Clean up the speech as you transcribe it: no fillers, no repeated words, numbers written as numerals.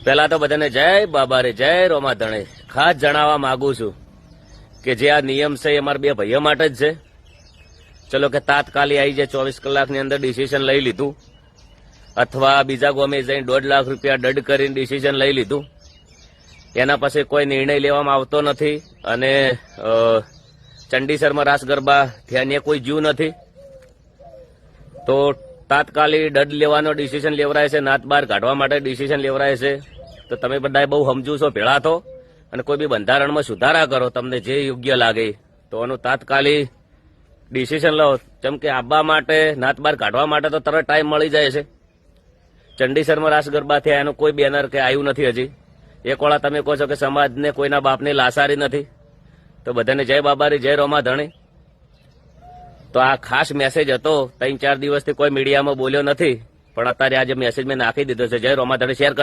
પહેલા તો બધાને જય બાબા રે, જય રોમાધણે. ખાસ જણાવવા માંગુ છું કે જે આ નિયમ છે એ અમારા બે ભાઈઓ માટે જ છે. ચલો કે તાત્કાલિક આવી જાય 24 કલાકની અંદર ડિસિઝન લઈ લીધું, અથવા બીજા ગામે જઈને 1.5 લાખ રૂપિયા દંડ કરીને ડિસિઝન લઈ લીધું, એના પછી કોઈ નિર્ણય લેવામાં આવતો નથી. અને ચંડીસરમાં રાસ ગરબા થયા કોઈ જીવ નથી, તો તાત્કાલિક દંડ લેવાનો ડિસિઝન લેવરાય છે, નાત બહાર કાઢવા માટે ડિસિઝન લેવરાય છે. તો તમે બધા બહુ સમજુ છો, ભેળા થો અને કોઈ બી બંધારણમાં સુધારા કરો, તમને જે યોગ્ય લાગે તો એનું તાત્કાલિક ડિસિઝન લો. જેમ કે આવવા માટે, નાત બહાર કાઢવા માટે તો તરત ટાઈમ મળી જાય છે. ચંડીસરમાં રાસ ગરબા થયા એનું કોઈ બેનર કે આવ્યું નથી હજી. એક વાળા તમે કહો છો કે સમાજને કોઈના બાપની લાસારી નથી, તો બધાને જય બાબારી, જય રોમાધણી. તો આ ખાસ મેસેજ હતો, 3-4 દિવસથી કોઈ મીડિયામાં બોલ્યો નથી, પણ અત્યારે આજે મેસેજ મેં નાખી દીધો છે. જય રોમાધણી શેર કરજો.